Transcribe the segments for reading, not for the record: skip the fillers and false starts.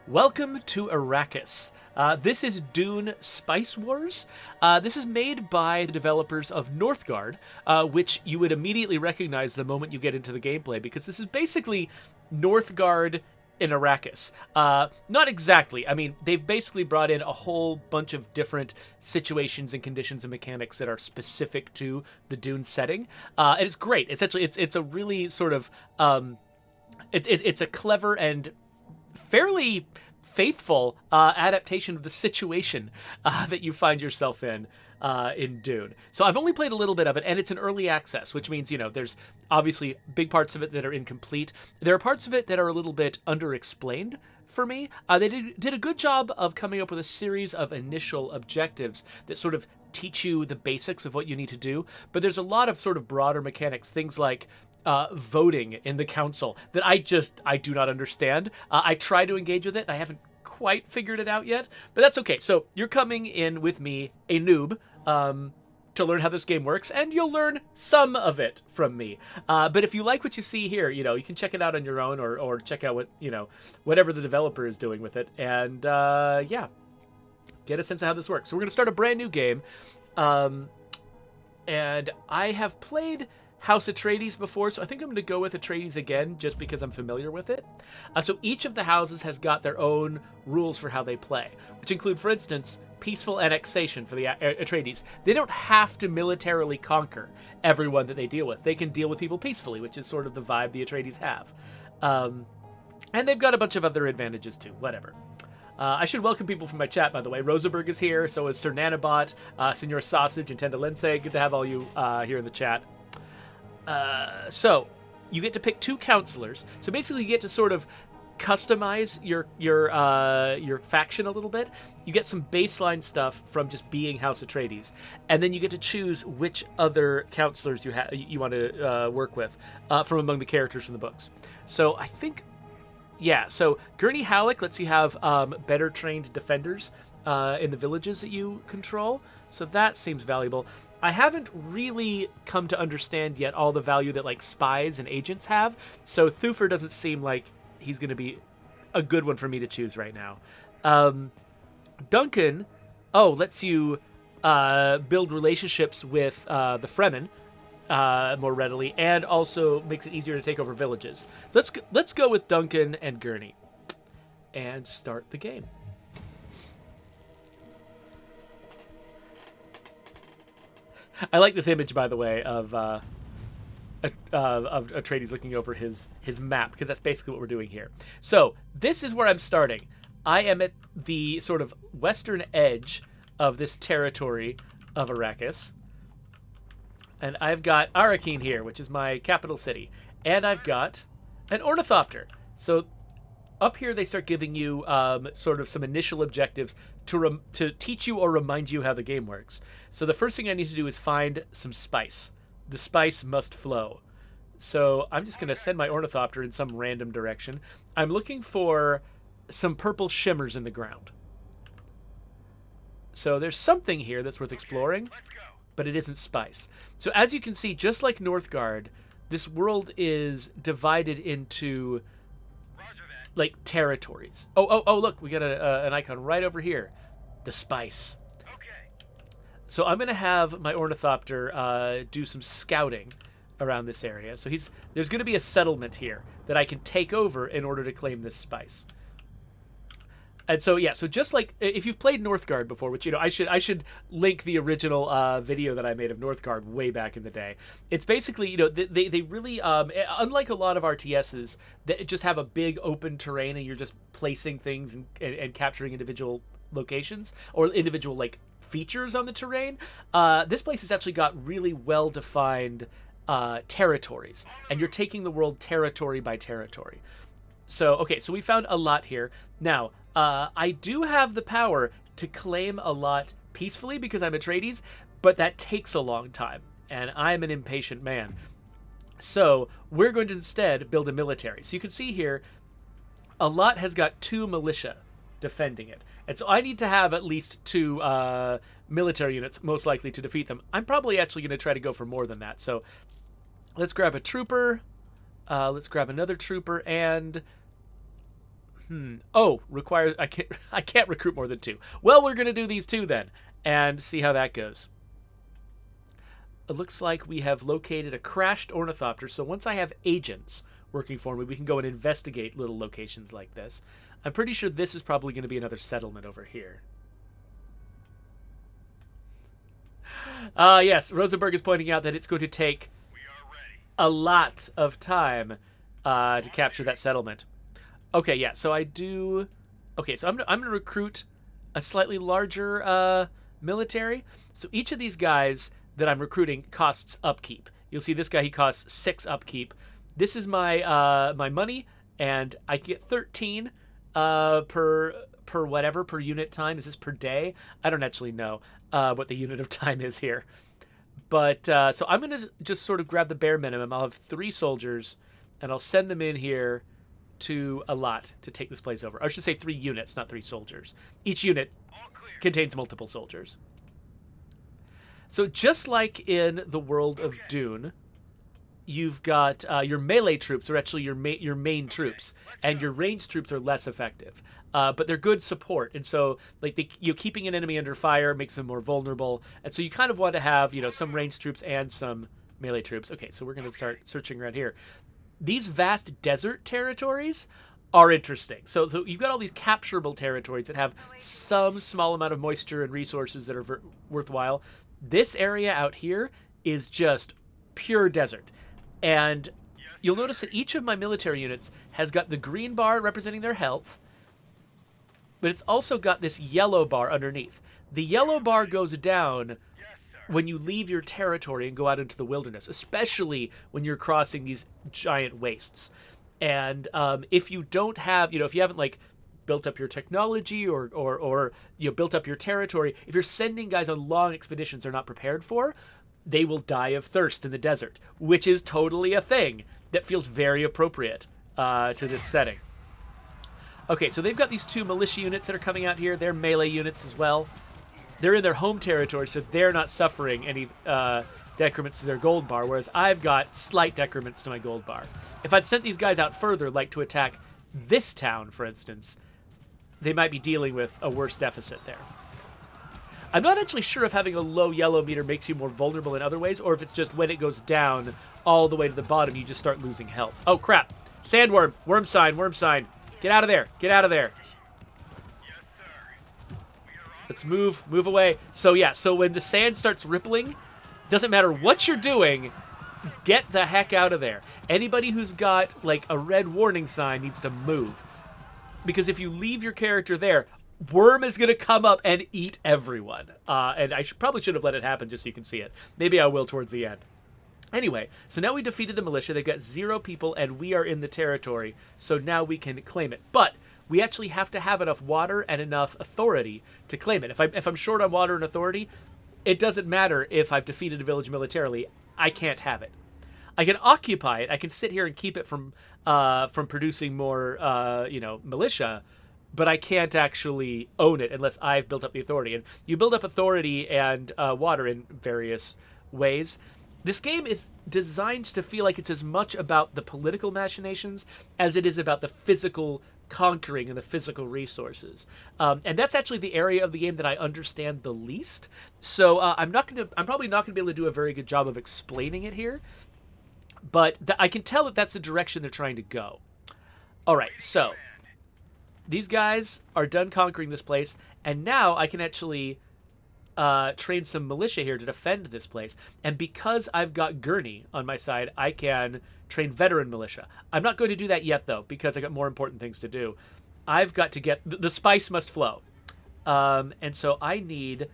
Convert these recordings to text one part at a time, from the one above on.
Welcome to Arrakis. This is Dune Spice Wars. This is made by the developers of Northgard, which you would immediately recognize the moment you get into the gameplay, because this is basically Northgard in Arrakis. Not exactly. I mean, they've basically brought in a whole bunch of different situations and conditions and mechanics that are specific to the Dune setting. And it's great. It's actually it's a really sort of it's a clever and fairly faithful adaptation of the situation that you find yourself in Dune. So I've only played a little bit of it, and it's an early access, which means, there's obviously big parts of it that are incomplete. There are parts of it that are a little bit underexplained for me. They did a good job of coming up with a series of initial objectives that sort of teach you the basics of what you need to do, but there's a lot of sort of broader mechanics, things like voting in the council that I do not understand. I try to engage with it. I haven't quite figured it out yet, but that's okay. So you're coming in with me, a noob, to learn how this game works, and you'll learn some of it from me. But if you like what you see here, you can check it out on your own, or check out whatever the developer is doing with it, and get a sense of how this works. So we're going to start a brand new game, and I have played House Atreides before, so I think I'm going to go with Atreides again, just because I'm familiar with it. So each of the houses has got their own rules for how they play, which include, for instance, peaceful annexation for the Atreides. They don't have to militarily conquer everyone that they deal with. They can deal with people peacefully, which is sort of the vibe the Atreides have. And they've got a bunch of other advantages too, whatever. I should welcome people from my chat, by the way. Rosenberg is here, so is Sir Nanobot, Senor Sausage, and Tenda Lindsay. Good to have all you here in the chat. So you get to pick two counselors. So basically, you get to sort of customize your faction a little bit. You get some baseline stuff from just being House Atreides, and then you get to choose which other counselors you want to work with from among the characters from the books. So I think, So Gurney Halleck lets you have better trained defenders in the villages that you control. So that seems valuable. I haven't really come to understand yet all the value that like spies and agents have. So Thufir doesn't seem like he's going to be a good one for me to choose right now. Duncan, lets you build relationships with the Fremen more readily, and also makes it easier to take over villages. So let's go with Duncan and Gurney and start the game. I like this image, by the way, of Atreides looking over his map, because that's basically what we're doing here. So this is where I'm starting. I am at the sort of western edge of this territory of Arrakis, and I've got Arrakeen here, which is my capital city, and I've got an ornithopter. So up here, they start giving you sort of some initial objectives to teach you or remind you how the game works. So the first thing I need to do is find some spice. The spice must flow. So I'm just going to send my ornithopter in some random direction. I'm looking for some purple shimmers in the ground. So there's something here that's worth exploring, but it isn't spice. So as you can see, just like Northgard, this world is divided into like territories. Oh! Look, we got an icon right over here, the spice. Okay. So I'm gonna have my ornithopter do some scouting around this area. So there's gonna be a settlement here that I can take over in order to claim this spice. And so so just like if you've played Northgard before, which I should link the original video that I made of Northgard way back in the day. It's basically they really unlike a lot of RTSs that just have a big open terrain and you're just placing things and capturing individual locations or individual like features on the terrain. This place has actually got really well defined territories, and you're taking the world territory by territory. So we found a lot here. Now, I do have the power to claim a lot peacefully because I'm Atreides, but that takes a long time, and I'm an impatient man. So we're going to instead build a military. So you can see here, a lot has got 2 militia defending it. And so I need to have at least 2 military units, most likely to defeat them. I'm probably actually going to try to go for more than that. So let's grab a trooper. Let's grab another trooper, and Oh, requires I can't recruit more than 2. Well, we're gonna do these 2 then, and see how that goes. It looks like we have located a crashed ornithopter. So once I have agents working for me, we can go and investigate little locations like this. I'm pretty sure this is probably going to be another settlement over here. Yes, Rosenberg is pointing out that it's going to take a lot of time to capture that settlement. Okay, yeah, so I do... Okay, so I'm going to recruit a slightly larger military. So each of these guys that I'm recruiting costs upkeep. You'll see this guy, he costs 6 upkeep. This is my my money, and I get 13 per unit time. Is this per day? I don't actually know what the unit of time is here. But so I'm going to just sort of grab the bare minimum. I'll have 3 soldiers, and I'll send them in here to a lot to take this place over. I should say 3 units, not 3 soldiers. Each unit contains multiple soldiers. So just like in the world of Dune, you've got your melee troops are actually your main troops, and your ranged troops are less effective. But they're good support, and so like keeping an enemy under fire makes them more vulnerable, and so you kind of want to have some ranged troops and some melee troops. Okay, so we're going to start searching around here. These vast desert territories are interesting. So you've got all these capturable territories that have some small amount of moisture and resources that are worthwhile. This area out here is just pure desert. And you'll notice that each of my military units has got the green bar representing their health, but it's also got this yellow bar underneath. The yellow bar goes down when you leave your territory and go out into the wilderness, especially when you're crossing these giant wastes. And if you don't have, if you haven't like built up your technology or built up your territory, if you're sending guys on long expeditions they're not prepared for, they will die of thirst in the desert, which is totally a thing that feels very appropriate to this setting. Okay, so they've got these 2 militia units that are coming out here. They're melee units as well. They're in their home territory, so they're not suffering any decrements to their gold bar, whereas I've got slight decrements to my gold bar. If I'd sent these guys out further, like to attack this town, for instance, they might be dealing with a worse deficit there. I'm not actually sure if having a low yellow meter makes you more vulnerable in other ways, or if it's just when it goes down all the way to the bottom, you just start losing health. Oh, crap. Sandworm. Worm sign. Worm sign. Get out of there. Get out of there. Let's move away. So yeah, so when the sand starts rippling, doesn't matter what you're doing, get the heck out of there. Anybody who's got like a red warning sign needs to move. Because if you leave your character there, Worm is going to come up and eat everyone. And I probably should have let it happen just so you can see it. Maybe I will towards the end. Anyway, so now we defeated the militia. They've got 0 people, and we are in the territory. So now we can claim it. But we actually have to have enough water and enough authority to claim it. If I'm short on water and authority, it doesn't matter if I've defeated a village militarily. I can't have it. I can occupy it. I can sit here and keep it from producing more, militia, but I can't actually own it unless I've built up the authority. And you build up authority and water in various ways. This game is designed to feel like it's as much about the political machinations as it is about the physical conquering and the physical resources. And that's actually the area of the game that I understand the least. So I'm probably not gonna be able to do a very good job of explaining it here. But I can tell that that's the direction they're trying to go. All right, so these guys are done conquering this place, and now I can actually train some militia here to defend this place. And because I've got Gurney on my side, I can train veteran militia. I'm not going to do that yet, though, because I got more important things to do. I've got to get... The spice must flow. And so I need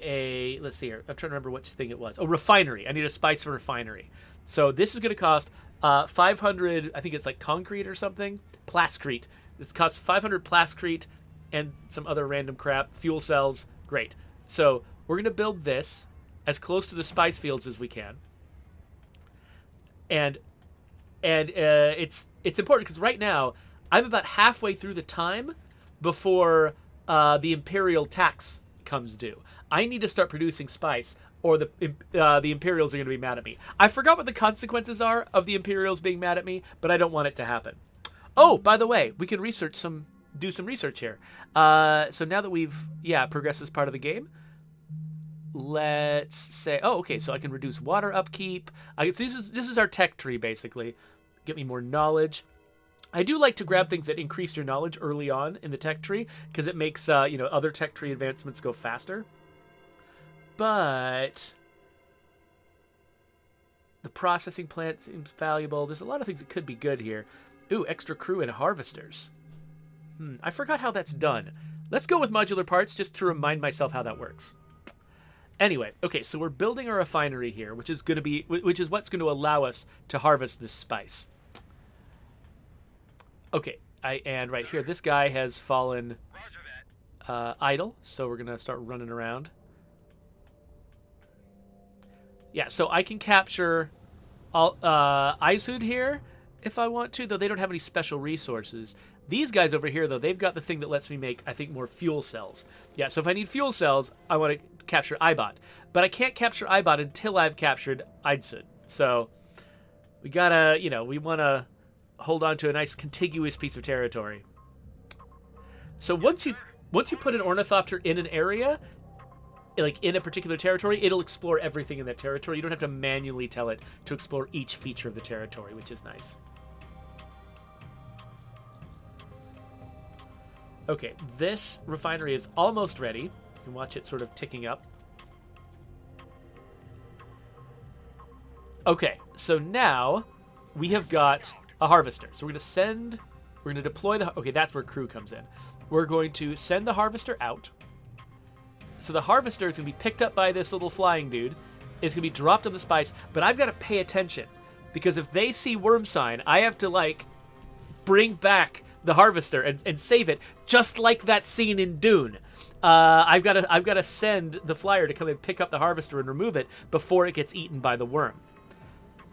a... Let's see here. I'm trying to remember which thing it was. Oh, refinery. I need a spice for refinery. So this is going to cost 500... I think it's like concrete or something. Plascrete. This costs 500 plascrete and some other random crap. Fuel cells. Great. So we're going to build this as close to the spice fields as we can. And it's important because right now I'm about halfway through the time before the Imperial tax comes due. I need to start producing spice, or the Imperials are going to be mad at me. I forgot what the consequences are of the Imperials being mad at me, but I don't want it to happen. Oh, by the way, we can do some research here. So now that we've, progressed this part of the game, let's say, okay, so I can reduce water upkeep. So this is our tech tree, basically. Get me more knowledge. I do like to grab things that increase your knowledge early on in the tech tree, because it makes, other tech tree advancements go faster. But the processing plant seems valuable. There's a lot of things that could be good here. Ooh, extra crew and harvesters. I forgot how that's done. Let's go with modular parts just to remind myself how that works. Anyway, okay, so we're building a refinery here, which is what's going to allow us to harvest this spice. Okay, and right here, this guy has fallen idle, so we're going to start running around. Yeah, so I can capture Isud here if I want to, though they don't have any special resources. These guys over here, though, they've got the thing that lets me make, I think, more fuel cells. Yeah, so if I need fuel cells, I want to capture Ibot. But I can't capture Ibot until I've captured Isud. So we gotta, we want to hold on to a nice contiguous piece of territory. So once you put an ornithopter in an area, like in a particular territory, it'll explore everything in that territory. You don't have to manually tell it to explore each feature of the territory, which is nice. Okay, this refinery is almost ready. You can watch it sort of ticking up. Okay, so now we have got a harvester. So we're going to deploy okay, that's where crew comes in. We're going to send the harvester out. So the harvester is going to be picked up by this little flying dude. It's going to be dropped on the spice, but I've got to pay attention. Because if they see worm sign, I have to, bring back the harvester and save it, just like that scene in Dune. I've got to send the flyer to come and pick up the harvester and remove it before it gets eaten by the worm.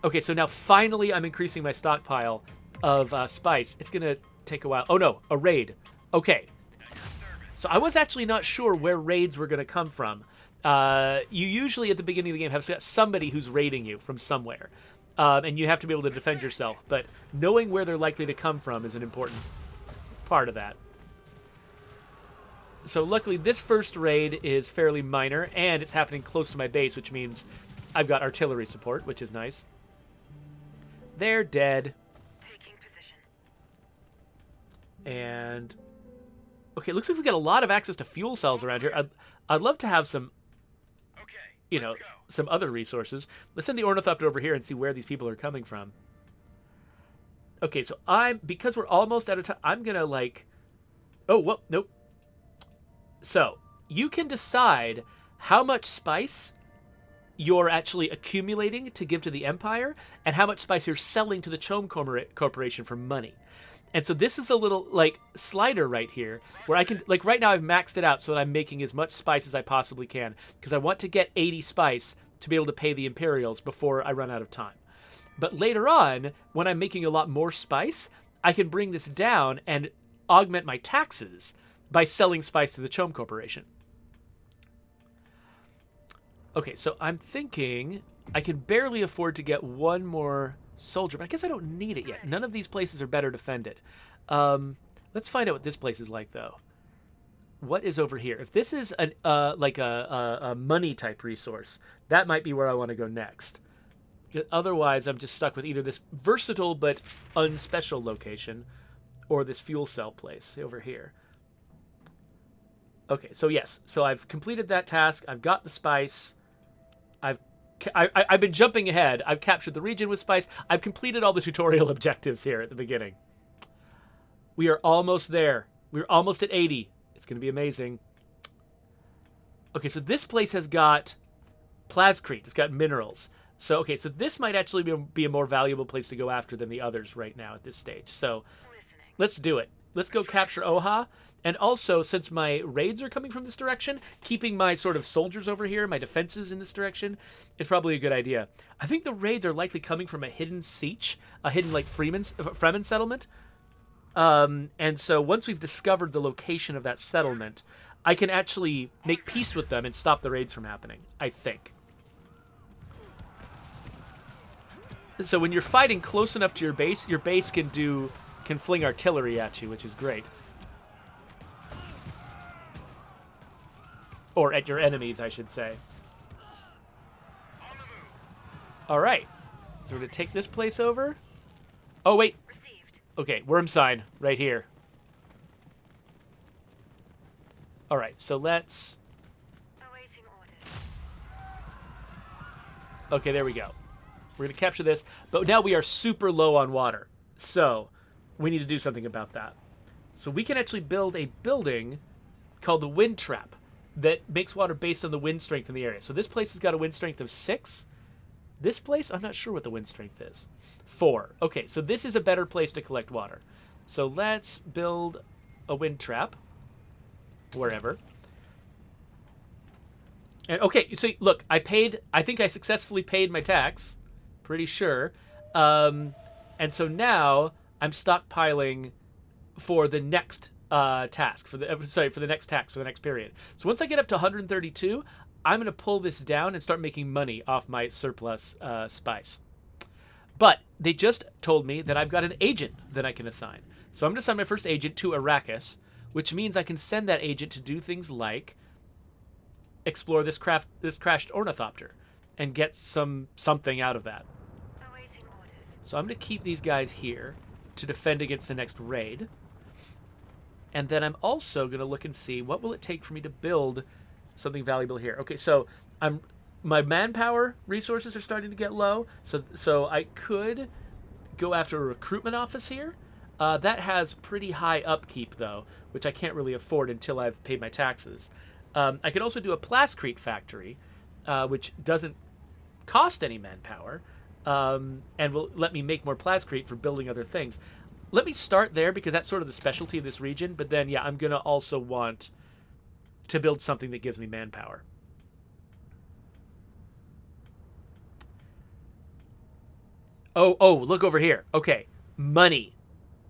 Okay, so now finally I'm increasing my stockpile of spice. It's going to take a while. Oh no, a raid. Okay. So I was actually not sure where raids were going to come from. You usually at the beginning of the game have somebody who's raiding you from somewhere. And you have to be able to defend yourself. But knowing where they're likely to come from is an important part of that. So luckily this first raid is fairly minor, and it's happening close to my base, which means I've got artillery support, which is nice. They're dead. Taking position. And okay, it looks like we've got a lot of access to fuel cells around here. I'd love to have some, some other resources. Let's send the ornithopter over here and see where these people are coming from. Okay, so because we're almost out of time, I'm gonna oh, well, nope. So you can decide how much spice you're actually accumulating to give to the Empire, and how much spice you're selling to the Chome Corporation for money. And so this is a little, slider right here, where I can, right now I've maxed it out so that I'm making as much spice as I possibly can, because I want to get 80 spice to be able to pay the Imperials before I run out of time. But later on, when I'm making a lot more spice, I can bring this down and augment my taxes by selling spice to the Chome Corporation. Okay, so I'm thinking I can barely afford to get one more soldier, but I guess I don't need it yet. None of these places are better defended. Let's find out what this place is like, though. What is over here? If this is a money type resource, that might be where I want to go next. Otherwise, I'm just stuck with either this versatile but unspecial location or this fuel cell place over here. Okay, so yes. So I've completed that task. I've got the spice. I've been jumping ahead. I've captured the region with spice. I've completed all the tutorial objectives here at the beginning. We are almost there. We're almost at 80. It's going to be amazing. Okay, so this place has got plascrete. It's got minerals. So, okay, so this might actually be a more valuable place to go after than the others right now at this stage. So, let's do it. Let's go capture Oha. And also, since my raids are coming from this direction, keeping my sort of soldiers over here, my defenses in this direction, is probably a good idea. I think the raids are likely coming from a hidden siege, a hidden, Fremen settlement. And so once we've discovered the location of that settlement, I can actually make peace with them and stop the raids from happening, I think. So when you're fighting close enough to your base can do can fling artillery at you, which is great. Or at your enemies, I should say. All right. So we're going to take this place over. Oh, wait. Received. Okay, worm sign right here. All right, so let's... Awaiting orders. Okay, there we go. We're going to capture this. But now we are super low on water. So we need to do something about that. So we can actually build a building called the Wind Trap that makes water based on the wind strength in the area. So this place has got a wind strength of 6. This place, I'm not sure what the wind strength is. 4. Okay, so this is a better place to collect water. So let's build a wind trap. Wherever. And okay, so look, I think I successfully paid my tax. Pretty sure. And so now I'm stockpiling for the next task. For the next tax, for the next period. So once I get up to 132, I'm going to pull this down and start making money off my surplus spice. But they just told me that I've got an agent that I can assign. So I'm going to assign my first agent to Arrakis, which means I can send that agent to do things like explore this crashed ornithopter and get something out of that. Awaiting orders. So I'm going to keep these guys here to defend against the next raid. And then I'm also going to look and see what will it take for me to build something valuable here. Okay, so my manpower resources are starting to get low, so I could go after a recruitment office here. That has pretty high upkeep, though, which I can't really afford until I've paid my taxes. I could also do a plascrete factory, which doesn't cost any manpower, and will let me make more plascrete for building other things. Let me start there, because that's sort of the specialty of this region, but then, yeah, I'm going to also want to build something that gives me manpower. Oh, look over here. Okay, money.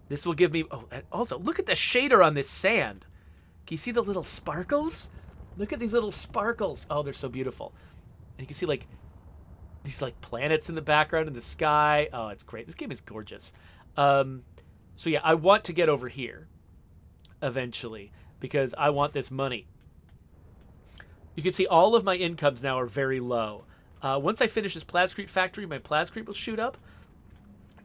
This will give me... Oh, and also, look at the shader on this sand. Can you see the little sparkles? Look at these little sparkles. Oh, they're so beautiful. And you can see, like, these, like, planets in the background in the sky. Oh, it's great. This game is gorgeous. So, yeah, I want to get over here eventually because I want this money. You can see all of my incomes now are very low. Once I finish this plascrete factory, my plascrete will shoot up.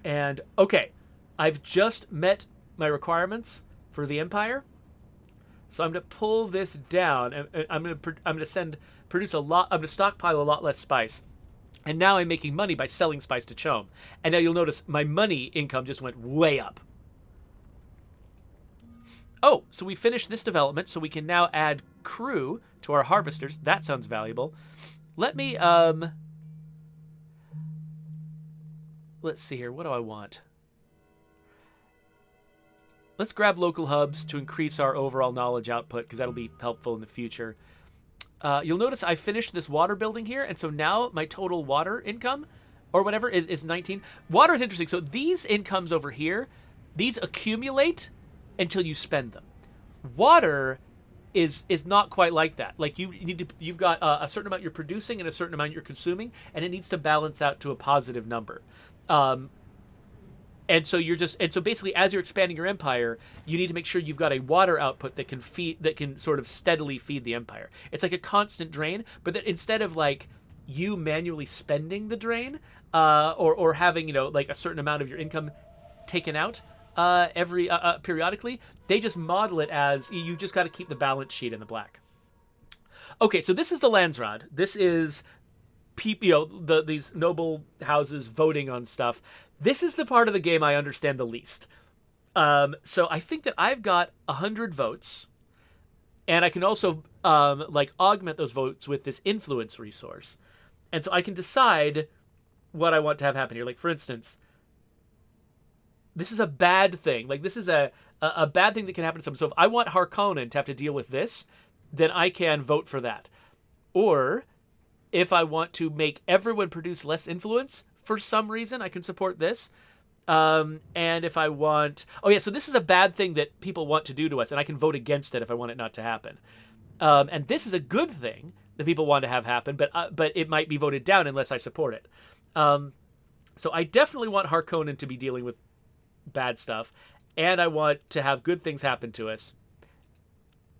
And, okay, I've just met my requirements for the Empire. So I'm going to pull this down. And I'm going to produce a lot. I'm going to stockpile a lot less spice. And now I'm making money by selling spice to Chom. And now you'll notice my money income just went way up. Oh, so we finished this development, so we can now add crew to our harvesters. That sounds valuable. Let me, let's see here. What do I want? Let's grab local hubs to increase our overall knowledge output, because that'll be helpful in the future. You'll notice I finished this water building here, and so now my total water income, or whatever, is 19. Water is interesting. So these incomes over here, these accumulate until you spend them. Water is not quite like that. Like you've got a certain amount you're producing and a certain amount you're consuming, and it needs to balance out to a positive number. And so basically, as you're expanding your empire, you need to make sure you've got a water output that can sort of steadily feed the empire. It's like a constant drain, but that instead of like you manually spending the drain, or having like a certain amount of your income taken out every periodically, they just model it as you just got to keep the balance sheet in the black. Okay, so this is the Landsraad. This is these noble houses voting on stuff. This is the part of the game I understand the least. So I think that I've got 100 votes, and I can also augment those votes with this influence resource. And so I can decide what I want to have happen here. Like, for instance, this is a bad thing. Like, this is a bad thing that can happen to someone. So if I want Harkonnen to have to deal with this, then I can vote for that. Or if I want to make everyone produce less influence for some reason, I can support this. And if I want... Oh, yeah, so this is a bad thing that people want to do to us, and I can vote against it if I want it not to happen. And this is a good thing that people want to have happen, but it might be voted down unless I support it. So I definitely want Harkonnen to be dealing with bad stuff. and I want to have good things happen to us,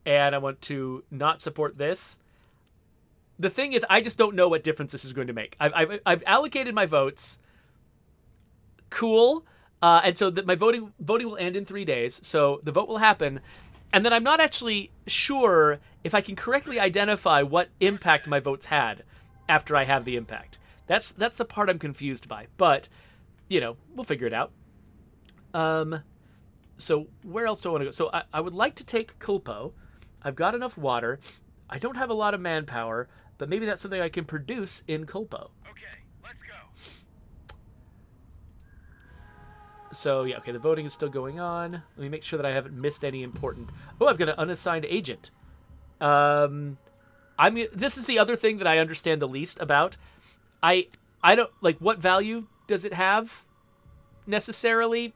and I want to not support this. The thing is, I just don't know what difference this is going to make. I've allocated my votes. Cool. And so my voting will end in 3 days. So the vote will happen. And then I'm not actually sure if I can correctly identify what impact my votes had after I have the impact. That's the part I'm confused by. But, we'll figure it out. So where else do I want to go? So I would like to take Kulpo. I've got enough water. I don't have a lot of manpower, but maybe that's something I can produce in Kulpo. Okay, let's go. So, yeah, okay, the voting is still going on. Let me make sure that I haven't missed any important... Oh, I've got an unassigned agent. This is the other thing that I understand the least about. I don't... what value does it have, necessarily,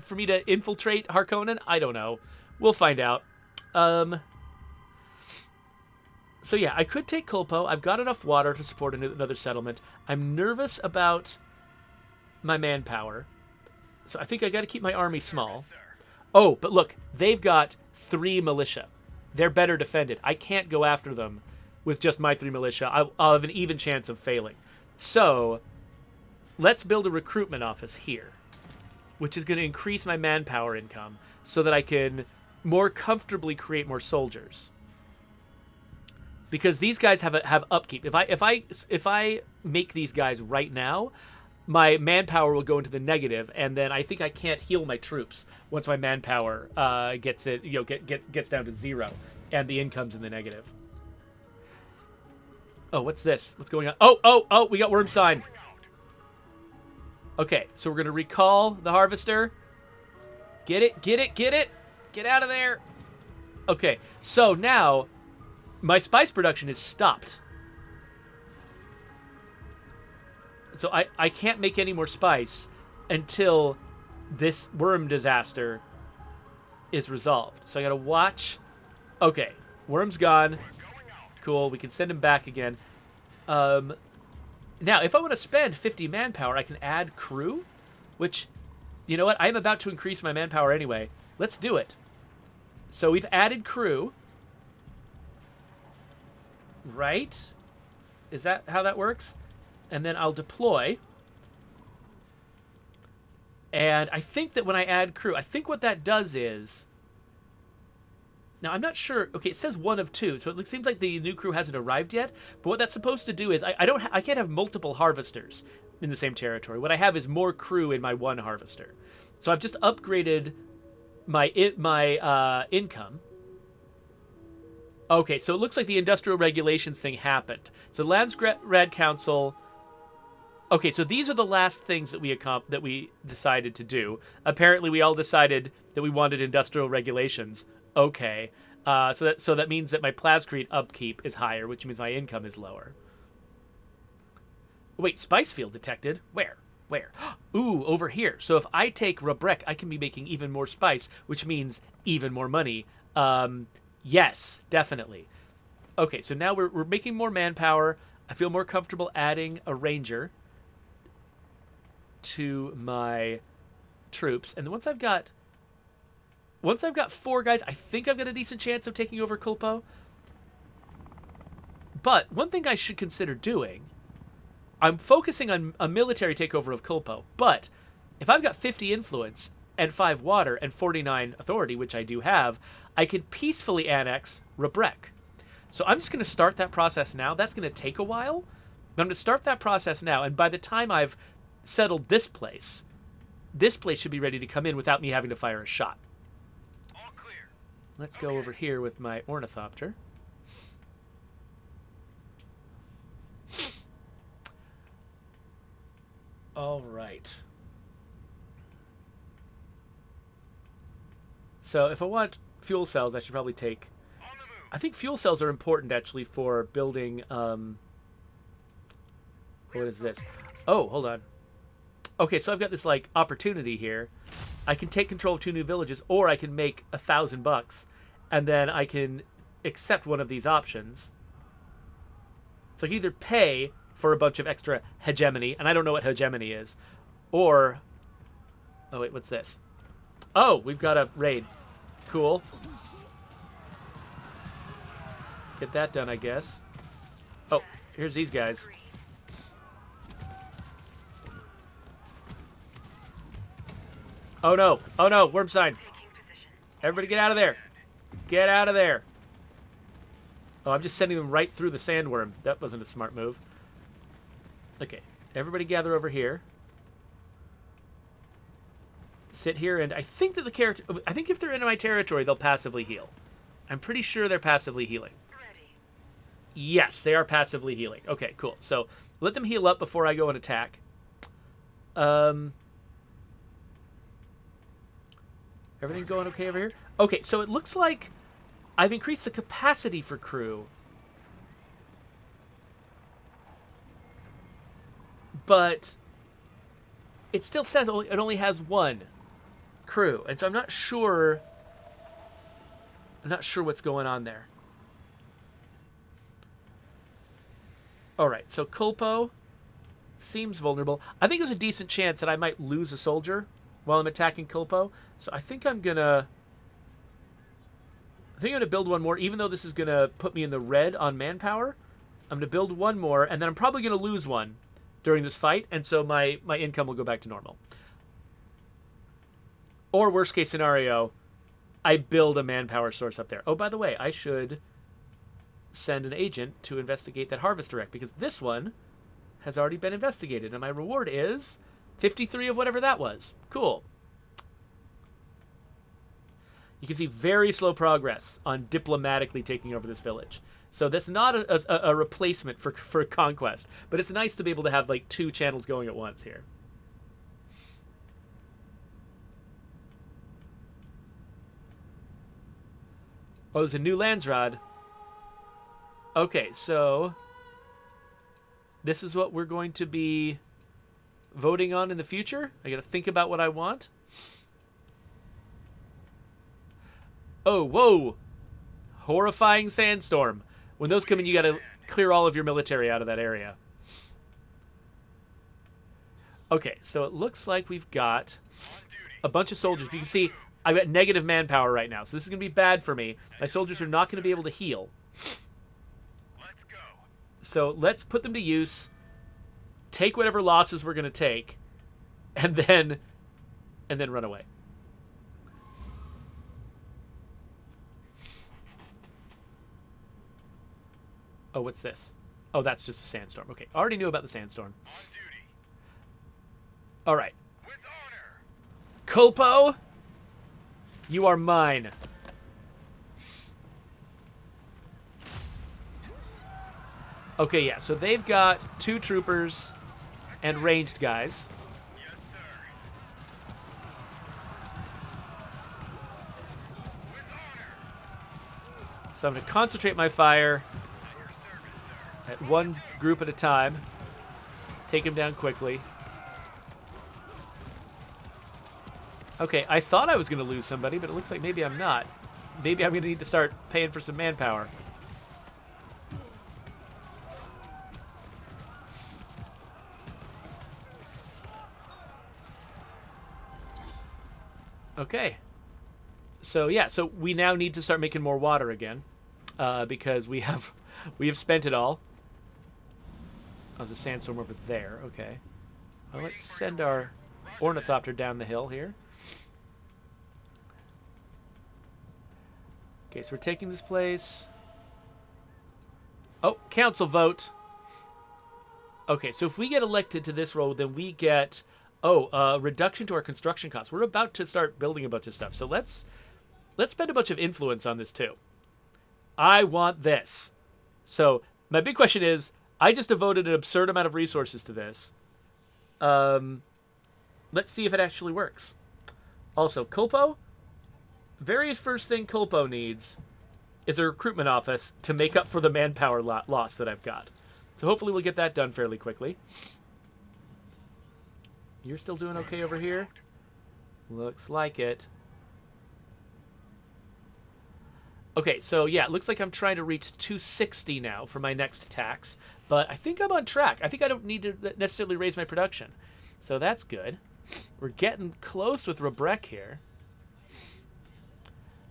for me to infiltrate Harkonnen? I don't know. We'll find out. So, yeah, I could take Kulpo. I've got enough water to support another settlement. I'm nervous about my manpower. So I think I got to keep my army small. Oh, but look, they've got 3 militia. They're better defended. I can't go after them with just my 3 militia. I'll have an even chance of failing. So let's build a recruitment office here, which is going to increase my manpower income so that I can more comfortably create more soldiers. Because these guys have upkeep. If I make these guys right now, my manpower will go into the negative, and then I think I can't heal my troops once my manpower gets down to 0, and the income's in the negative. Oh, what's this? What's going on? Oh! We got worm sign. Okay, so we're gonna recall the harvester. Get it! Get out of there! Okay, so now my spice production is stopped. So I can't make any more spice until this worm disaster is resolved. So I gotta watch. Okay, worm's gone. Cool, we can send him back again. Now, if I want to spend 50 manpower, I can add crew, which, you know what? I'm about to increase my manpower anyway. Let's do it. So we've added crew. Right? Is that how that works? And then I'll deploy. And I think that when I add crew, I think what that does is... Now, I'm not sure. Okay, it says 1 of 2, so it seems like the new crew hasn't arrived yet. But what that's supposed to do is I can't have multiple harvesters in the same territory. What I have is more crew in my 1 harvester. So I've just upgraded my income. Okay, so it looks like the industrial regulations thing happened. So Landsgrad Council... Okay, so these are the last things that we decided to do. Apparently, we all decided that we wanted industrial regulations. Okay, so that means that my plascrete upkeep is higher, which means my income is lower. Wait, spice field detected? Where? Ooh, over here. So if I take Rabrek, I can be making even more spice, which means even more money. Yes, definitely. Okay, so now we're making more manpower. I feel more comfortable adding a ranger to my troops. And once I've got 4 guys, I think I've got a decent chance of taking over Kulpo. But one thing I should consider doing, I'm focusing on a military takeover of Kulpo. But if I've got 50 influence and 5 water and 49 authority, which I do have, I could peacefully annex Rabrek. So I'm just going to start that process now. That's going to take a while. But I'm going to start that process now. And by the time I've settled this place should be ready to come in without me having to fire a shot. All clear. Let's go over here with my ornithopter. All right. So if I want fuel cells, I should probably take... I think fuel cells are important, actually, for building... What is this? Oh, hold on. Okay, so I've got this, opportunity here. I can take control of 2 new villages, or I can make $1,000, and then I can accept one of these options. So I can either pay for a bunch of extra hegemony, and I don't know what hegemony is, or... Oh, wait, what's this? Oh, we've got a raid. Cool. Get that done, I guess. Oh, here's these guys. Agreed. Oh no. Oh no, worm sign. Taking position. Everybody get out of there. Get out of there. Oh, I'm just sending them right through the sandworm. That wasn't a smart move. Okay, everybody gather over here. Sit here, and I think that the character... I think if they're in my territory, they'll passively heal. I'm pretty sure they're passively healing. Ready. Yes, they are passively healing. Okay, cool. So let them heal up before I go and attack. Everything going okay over here? Okay, so it looks like I've increased the capacity for crew. But it still says it only has one crew. And so I'm not sure what's going on there. All right, so Culpo seems vulnerable. I think there's a decent chance that I might lose a soldier while I'm attacking Culpo. So I think I'm gonna build one more, even though this is gonna put me in the red on manpower. I'm gonna build one more, and then I'm probably gonna lose one during this fight, and so my income will go back to normal. Or worst case scenario, I build a manpower source up there. Oh, by the way, I should send an agent to investigate that harvest direct, because this one has already been investigated, and my reward is 53 of whatever that was. Cool. You can see very slow progress on diplomatically taking over this village. So that's not a replacement for conquest, but it's nice to be able to have like two channels going at once here. Oh, there's a new Landsrod. Okay, so this is what we're going to be voting on in the future. I gotta think about what I want. Oh, whoa! Horrifying sandstorm. When those come in, you gotta clear all of your military out of that area. Okay, so it looks like we've got a bunch of soldiers. You can see I've got negative manpower right now, so this is gonna be bad for me. My soldiers are not gonna be able to heal. Let's go. So let's put them to use, take whatever losses we're gonna take, and then run away. Oh, what's this? Oh, that's just a sandstorm. Okay, already knew about the sandstorm. On duty. All right, With honor. Culpo, you are mine. Okay, yeah, so they've got 2 troopers and ranged guys. Yes, sir. With honor. So I'm going to concentrate my fire At your service, sir. at one group at a time. Take him down quickly. Okay, I thought I was going to lose somebody, but it looks like maybe I'm not. Maybe I'm going to need to start paying for some manpower. Okay. So yeah, so we now need to start making more water again, because we have spent it all. Oh, there's a sandstorm over there. Okay. Well, let's send our ornithopter down the hill here. Okay, so we're taking this place. Oh, council vote. Okay, so if we get elected to this role, then we get reduction to our construction costs. We're about to start building a bunch of stuff, so let's spend a bunch of influence on this too. I want this. So my big question is, I just devoted an absurd amount of resources to this. Let's see if it actually works. Also, Culpo. Very first thing Culpo needs is a recruitment office to make up for the manpower loss that I've got. So hopefully we'll get that done fairly quickly. You're still doing okay over here? Looks like it. Okay, so yeah, it looks like I'm trying to reach 260 now for my next tax, but I think I'm on track. I think I don't need to necessarily raise my production. So that's good. We're getting close with Rebrek here.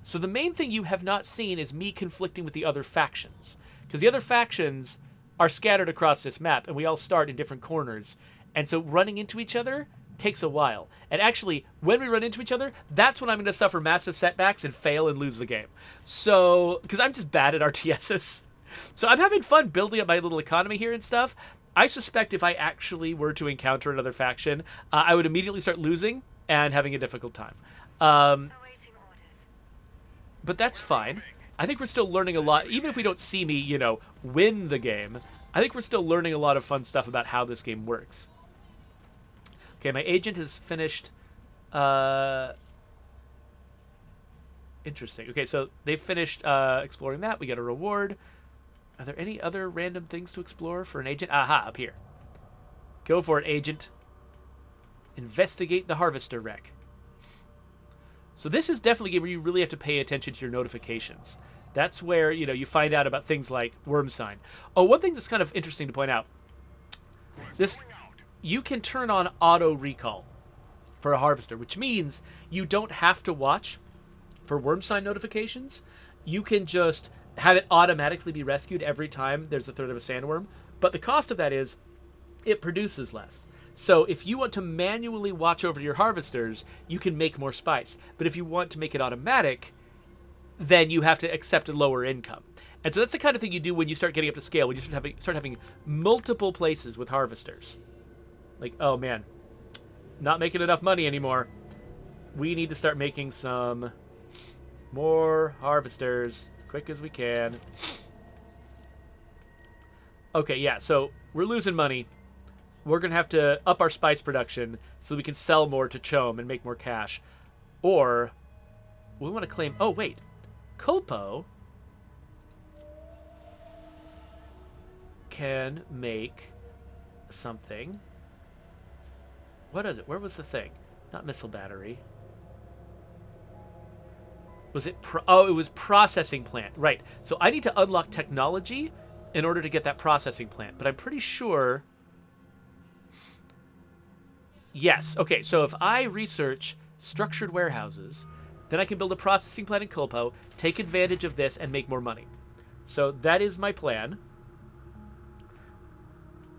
So the main thing you have not seen is me conflicting with the other factions. Because the other factions are scattered across this map, and we all start in different corners. And so running into each other takes a while. And actually, when we run into each other, that's when I'm going to suffer massive setbacks and fail and lose the game. So, because I'm just bad at RTSs. So I'm having fun building up my little economy here and stuff. I suspect if I actually were to encounter another faction, I would immediately start losing and having a difficult time. Awaiting orders. But that's fine. I think we're still learning a lot. Even if we don't see me, win the game, I think we're still learning a lot of fun stuff about how this game works. Okay, my agent has finished. Interesting. Okay, so they've finished exploring that. We get a reward. Are there any other random things to explore for an agent? Aha, up here. Go for it, agent. Investigate the harvester wreck. So this is definitely a game where you really have to pay attention to your notifications. That's where, you find out about things like worm sign. Oh, one thing that's kind of interesting to point out. You can turn on auto recall for a harvester, which means you don't have to watch for worm sign notifications. You can just have it automatically be rescued every time there's a threat of a sandworm. But the cost of that is it produces less. So if you want to manually watch over your harvesters, you can make more spice. But if you want to make it automatic, then you have to accept a lower income. And so that's the kind of thing you do when you start getting up to scale, when you start having multiple places with harvesters. Like, oh man, not making enough money anymore. We need to start making some more harvesters quick as we can. Okay, yeah, so we're losing money. We're going to have to up our spice production so we can sell more to Chom and make more cash. Or we want to claim... Oh, wait. Culpo can make something. What is it? Where was the thing? Not missile battery. Was it... it was processing plant. Right. So I need to unlock technology in order to get that processing plant. But I'm pretty sure... Yes. Okay, so if I research structured warehouses, then I can build a processing plant in Culpo, take advantage of this, and make more money. So that is my plan.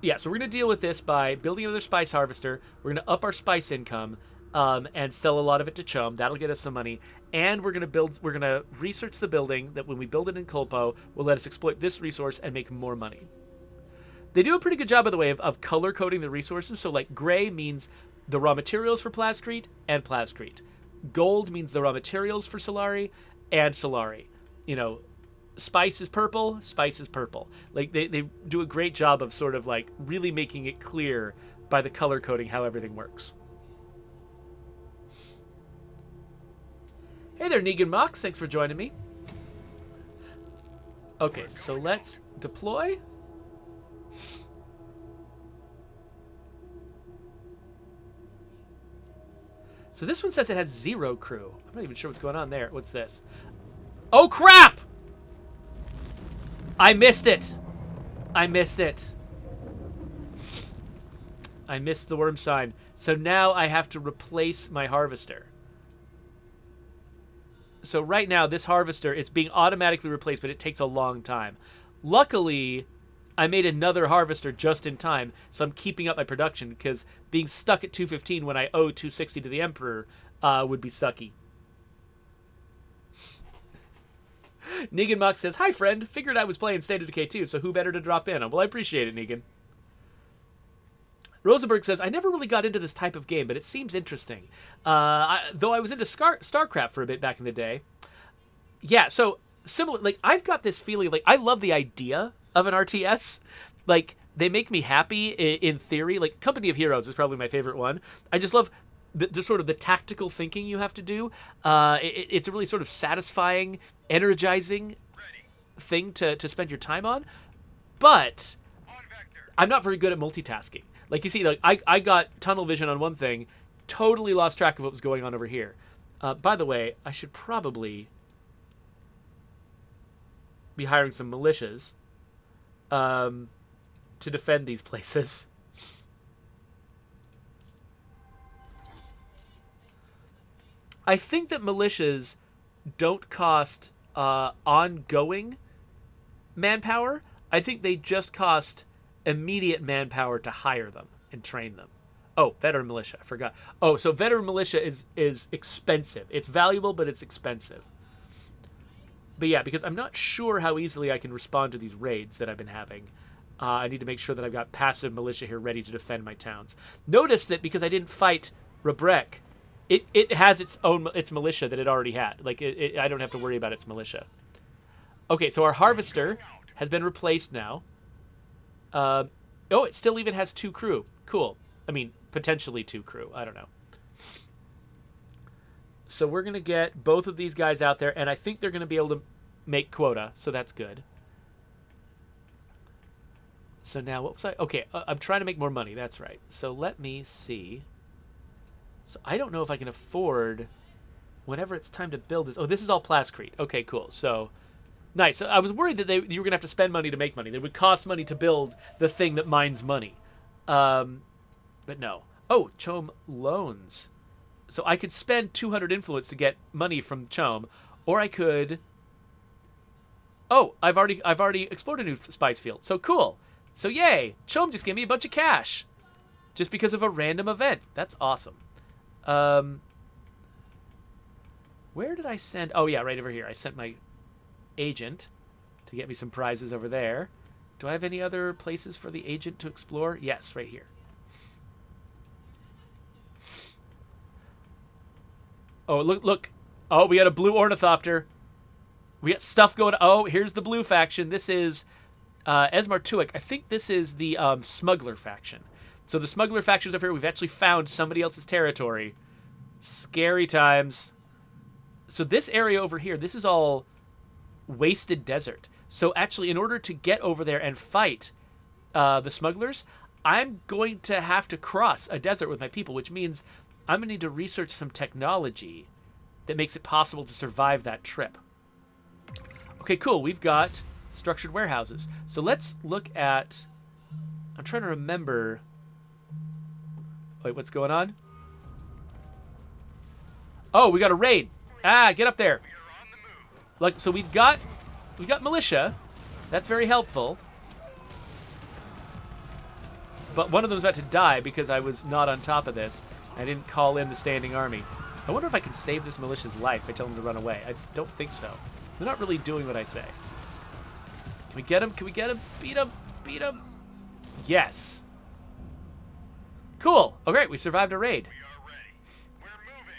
Yeah, so we're going to deal with this by building another spice harvester. We're going to up our spice income and sell a lot of it to Chum. That'll get us some money. And we're going to research the building that when we build it in Culpo will let us exploit this resource and make more money. They do a pretty good job, by the way, of color coding the resources. So, like, gray means the raw materials for Plascrete and Plascrete. Gold means the raw materials for Solari and Solari. Spice is purple, spice is purple. Like, they do a great job of sort of, like, really making it clear by the color coding how everything works. Hey there, Negan Mox. Thanks for joining me. Okay, so let's deploy. So this one says it has 0 crew. I'm not even sure what's going on there. What's this? Oh, crap! I missed it. I missed it. I missed the worm sign. So now I have to replace my harvester. So right now, this harvester is being automatically replaced, but it takes a long time. Luckily, I made another harvester just in time, so I'm keeping up my production, because being stuck at 215 when I owe 260 to the Emperor would be sucky. Negan Mox says, "Hi, friend. Figured I was playing State of Decay 2, so who better to drop in? Well, I appreciate it, Negan." Rosenberg says, "I never really got into this type of game, but it seems interesting. Though I was into StarCraft for a bit back in the day." Yeah, so similar. Like, I've got this feeling, like, I love the idea of an RTS. Like, they make me happy in theory. Like, Company of Heroes is probably my favorite one. I just love the sort of the tactical thinking you have to do. It's a really sort of satisfying, energizing thing to spend your time on. But I'm not very good at multitasking. Like, you see, like, I got tunnel vision on one thing, totally lost track of what was going on over here. By the way, I should probably be hiring some militias to defend these places. I think that militias don't cost ongoing manpower. I think they just cost immediate manpower to hire them and train them. Oh, veteran militia. I forgot. Oh, so veteran militia is expensive. It's valuable, but it's expensive. But yeah, because I'm not sure how easily I can respond to these raids that I've been having. I need to make sure that I've got passive militia here ready to defend my towns. Notice that because I didn't fight Rebrek, it has its militia that it already had. Like, I don't have to worry about its militia. Okay, so our harvester has been replaced now. Oh, it still even has 2 crew. Cool. I mean, potentially 2 crew. I don't know. So we're going to get both of these guys out there, and I think they're going to be able to make quota, so that's good. So now, what was I? Okay, I'm trying to make more money. That's right. So let me see. So I don't know if I can afford, whenever it's time to build this. Oh, this is all plascrete. Okay, cool. So, nice. So I was worried that you were going to have to spend money to make money. It would cost money to build the thing that mines money. But no. Oh, Chom loans. So I could spend 200 influence to get money from Chom, or I could. Oh, I've already explored a new spice field. So cool. So yay, Chom just gave me a bunch of cash, just because of a random event. That's awesome. Where did I send? Oh yeah, right over here. I sent my agent to get me some prizes over there. Do I have any other places for the agent to explore? Yes, right here. Oh, look. Oh, we got a blue ornithopter. We got stuff going. Oh, here's the blue faction. This is Esmar Tuick. I think this is the smuggler faction. So the smuggler faction's over here. We've actually found somebody else's territory. Scary times. So this area over here, this is all wasted desert. So actually, in order to get over there and fight the smugglers, I'm going to have to cross a desert with my people, which means I'm going to need to research some technology that makes it possible to survive that trip. Okay, cool. We've got structured warehouses. So let's look at... I'm trying to remember... Wait, what's going on? Oh, we got a raid. Ah, get up there. Look, so we've got militia. That's very helpful. But one of them's about to die because I was not on top of this. I didn't call in the standing army. I wonder if I can save this militia's life by telling them to run away. I don't think so. They're not really doing what I say. Can we get him? Can we get him? Beat him! Beat him! Yes. Cool. Oh, great. We survived a raid.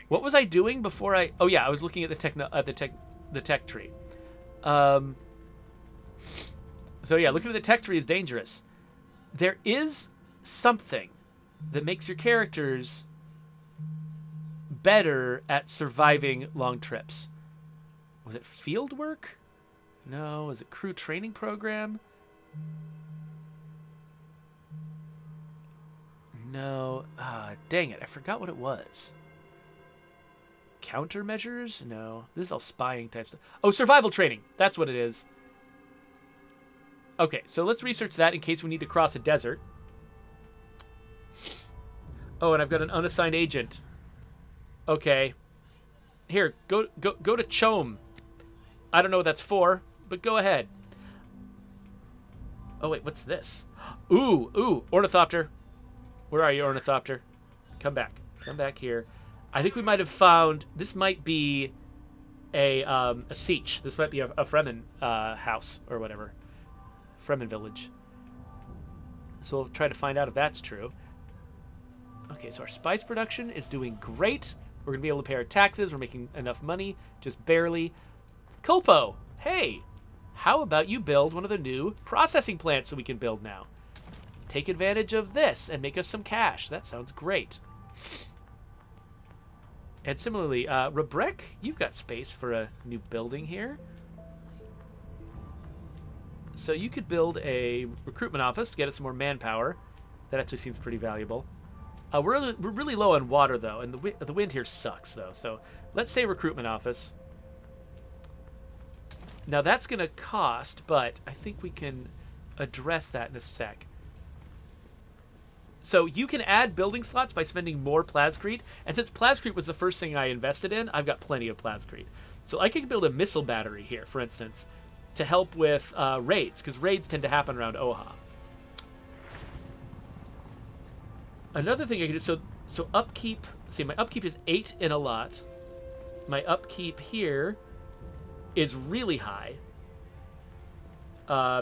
What was I doing before I... Oh, yeah. I was looking at the tech tree. So, yeah. Looking at the tech tree is dangerous. There is something that makes your characters better at surviving long trips. Was it field work? No. Was it crew training program? No. Dang it. I forgot what it was. Countermeasures? No. This is all spying type stuff. Oh, survival training. That's what it is. Okay, so let's research that in case we need to cross a desert. Oh, and I've got an unassigned agent. Okay. Here, go to Chom. I don't know what that's for, but go ahead. Oh, wait, what's this? Ooh, Ornithopter. Where are you, Ornithopter? Come back. Come back here. I think we might have found... This might be a siege. This might be a Fremen house or whatever. Fremen village. So we'll try to find out if that's true. Okay, so our spice production is doing great. We're going to be able to pay our taxes. We're making enough money. Just barely. Culpo, hey, how about you build one of the new processing plants so we can build now? Take advantage of this and make us some cash. That sounds great. And similarly, Rebrek, you've got space for a new building here. So you could build a recruitment office to get us some more manpower. That actually seems pretty valuable. We're really low on water, though, and the wind here sucks, though. So let's say recruitment office. Now, that's going to cost, but I think we can address that in a sec. So you can add building slots by spending more plascrete, and since plascrete was the first thing I invested in, I've got plenty of plascrete. So I could build a missile battery here, for instance, to help with raids, because raids tend to happen around Oha. Another thing I could do, so upkeep, see, my upkeep is 8 in a lot. My upkeep here is really high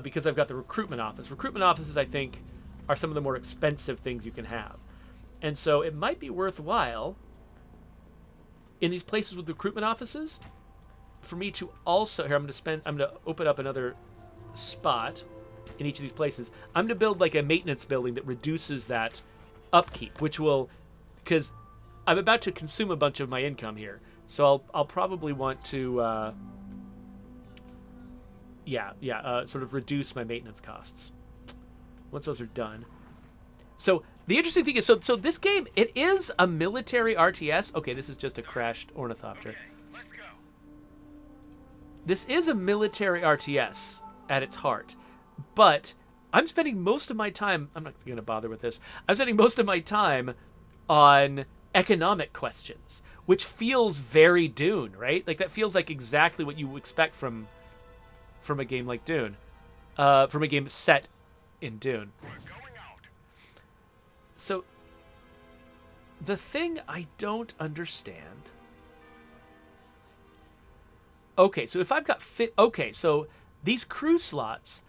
because I've got the recruitment office. Recruitment offices, I think, are some of the more expensive things you can have. And so it might be worthwhile in these places with recruitment offices for me to also, here, I'm going to open up another spot in each of these places. I'm going to build like a maintenance building that reduces that upkeep, which will, because I'm about to consume a bunch of my income here. So I'll probably want to, sort of reduce my maintenance costs once those are done. So the interesting thing is, so this game, it is a military RTS. Okay, this is just a crashed ornithopter. Okay, let's go. This is a military RTS at its heart, but I'm spending most of my time, I'm not going to bother with this, I'm spending most of my time on economic questions, which feels very Dune, right? Like that feels like exactly what you expect from a game like Dune, from a game set in Dune. We're going out. So the thing I don't understand. Okay, so if I've got okay, so these crew slots.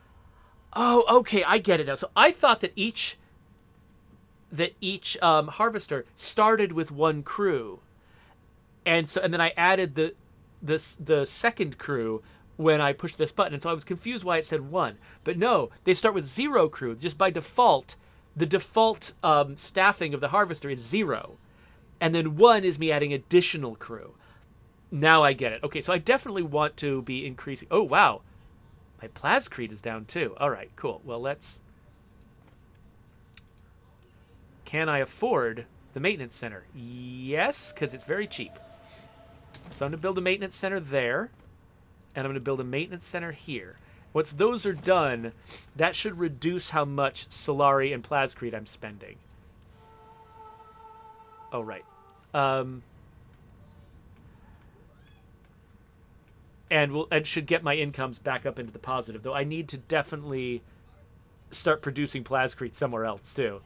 Oh, okay, I get it now. So I thought that each harvester started with one crew, and then I added the second crew when I pushed this button, and so I was confused why it said 1. But no, they start with 0 crew. Just by default, the default staffing of the harvester is 0, and then 1 is me adding additional crew. Now I get it. Okay, so I definitely want to be increasing. Oh wow, my Plascrete is down too. All right, cool. Well, let's. Can I afford the maintenance center? Yes, because it's very cheap. So I'm going to build a maintenance center there, and I'm going to build a maintenance center here. Once those are done, that should reduce how much Solari and Plascrete I'm spending. Oh, right. And should get my incomes back up into the positive, though I need to definitely start producing Plascrete somewhere else, too.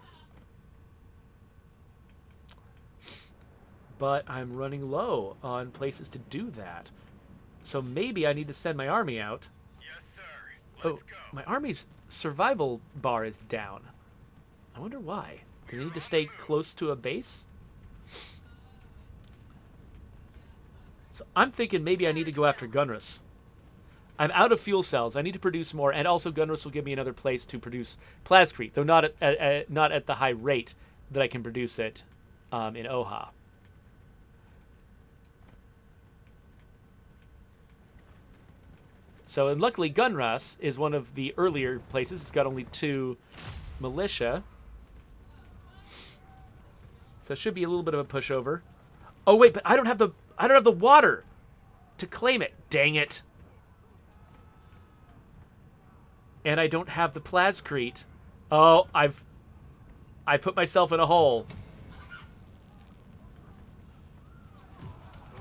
But I'm running low on places to do that. So maybe I need to send my army out. Yes, sir. Let's go. My army's survival bar is down. I wonder why. Do they need to stay close to a base? So I'm thinking maybe I need to go after Gunrus. I'm out of fuel cells. I need to produce more, and also Gunrus will give me another place to produce Plascrete, though not at the high rate that I can produce it in Oha. So, and luckily Gunrus is one of the earlier places. It's got only 2 militia. So it should be a little bit of a pushover. Oh wait, but I don't have the water to claim it. Dang it. And I don't have the Plascrete. Oh, I put myself in a hole.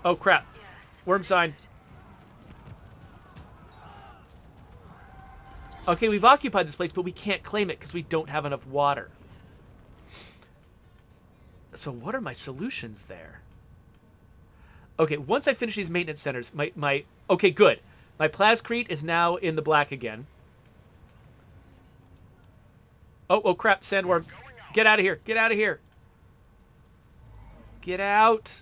Oh crap. Worm sign. Okay, we've occupied this place, but we can't claim it because we don't have enough water. So what are my solutions there? Okay, once I finish these maintenance centers, okay, good. My Plascrete is now in the black again. Oh crap, Sandworm. Get out of here. Get out of here. Get out.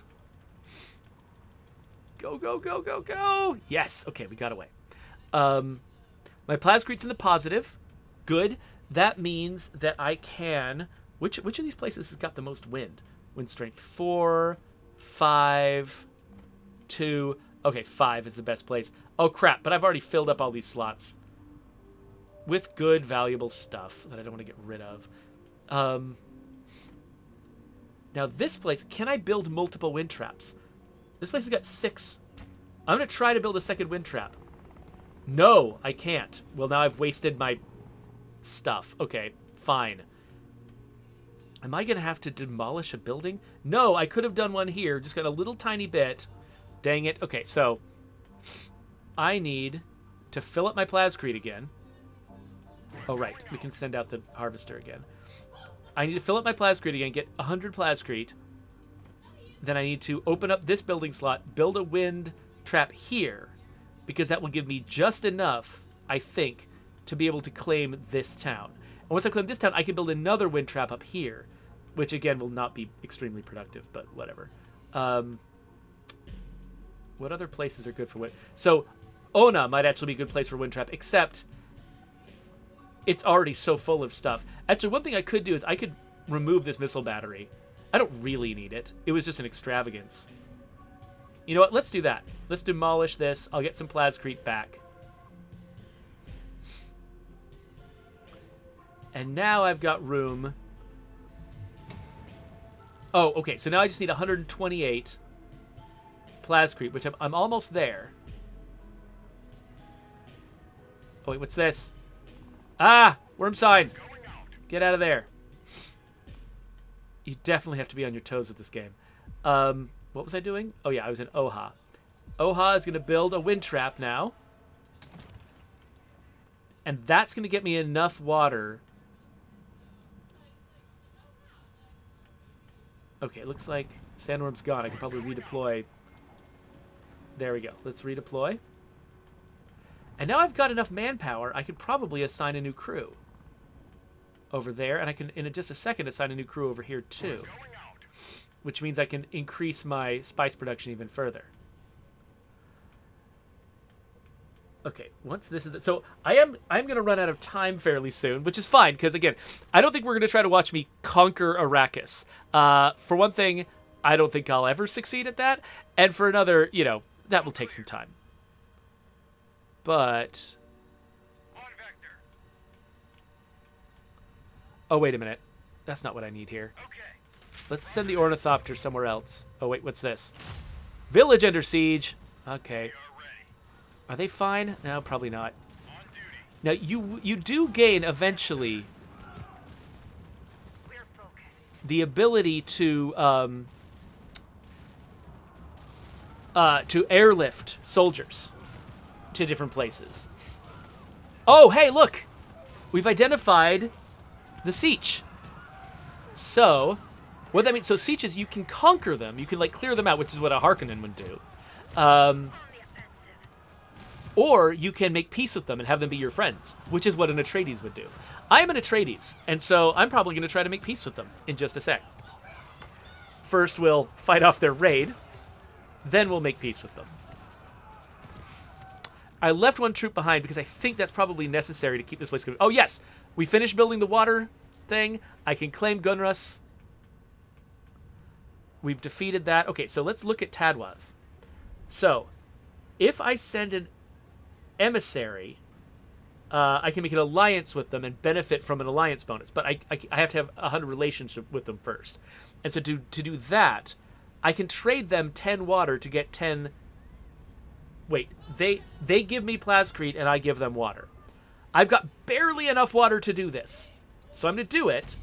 Go, go, go, go, go. Yes. Okay, we got away. My Plascrete's in the positive. Good. That means that I can... Which of these places has got the most wind? Wind strength 4, 5, 2... Okay, 5 is the best place. Oh, crap, but I've already filled up all these slots. With good, valuable stuff that I don't want to get rid of. Now, this place... Can I build multiple wind traps? This place has got 6. I'm going to try to build a second wind trap. No, I can't. Well, now I've wasted my stuff. Okay, fine. Am I going to have to demolish a building? No, I could have done one here. Just got a little tiny bit. Dang it. Okay, so I need to fill up my plascrete again. Oh, right. We can send out the harvester again. I need to fill up my plascrete again, get 100 plascrete. Then I need to open up this building slot, build a wind trap here, because that will give me just enough, I think, to be able to claim this town. And once I claim this town, I can build another wind trap up here, which again will not be extremely productive, but whatever. What other places are good for wind? So, Ona might actually be a good place for wind trap, except it's already so full of stuff. Actually, one thing I could do is I could remove this missile battery. I don't really need it. It was just an extravagance. You know what? Let's do that. Let's demolish this. I'll get some plascrete back. And now I've got room. Oh, okay. So now I just need 128 plascrete, which I'm almost there. Oh, wait, what's this? Ah! Worm sign! Get out of there. You definitely have to be on your toes with this game. What was I doing? Oh, yeah, I was in Oha. Oha is going to build a wind trap now. And that's going to get me enough water. Okay, it looks like Sandworm's gone. I can probably redeploy. There we go. Let's redeploy. And now I've got enough manpower, I could probably assign a new crew over there. And I can, in just a second, assign a new crew over here, too. Which means I can increase my spice production even further. Okay, once this is... So, I'm going to run out of time fairly soon, which is fine, because, again, I don't think we're going to try to watch me conquer Arrakis. For one thing, I don't think I'll ever succeed at that. And for another, you know, that will take some time. But... Oh, wait a minute. That's not what I need here. Let's send the Ornithopter somewhere else. Oh, wait, what's this? Village under siege. Okay. Are they fine? No, probably not. Now, you do gain, eventually, the ability to airlift soldiers to different places. Oh, hey, look! We've identified the siege. So, what that means, so sieges, you can conquer them. You can, like, clear them out, which is what a Harkonnen would do. Or you can make peace with them and have them be your friends, which is what an Atreides would do. I am an Atreides, and so I'm probably going to try to make peace with them in just a sec. First, we'll fight off their raid. Then we'll make peace with them. I left one troop behind because I think that's probably necessary to keep this place going. Oh, yes! We finished building the water thing. I can claim Gunrus. We've defeated that. Okay, so let's look at Tadwaz. So, if I send an emissary, I can make an alliance with them and benefit from an alliance bonus. But I have to have 100 relationship with them first. And so to do that, I can trade them 10 water to get 10... Wait, they give me plascrete and I give them water. I've got barely enough water to do this. So I'm going to do it.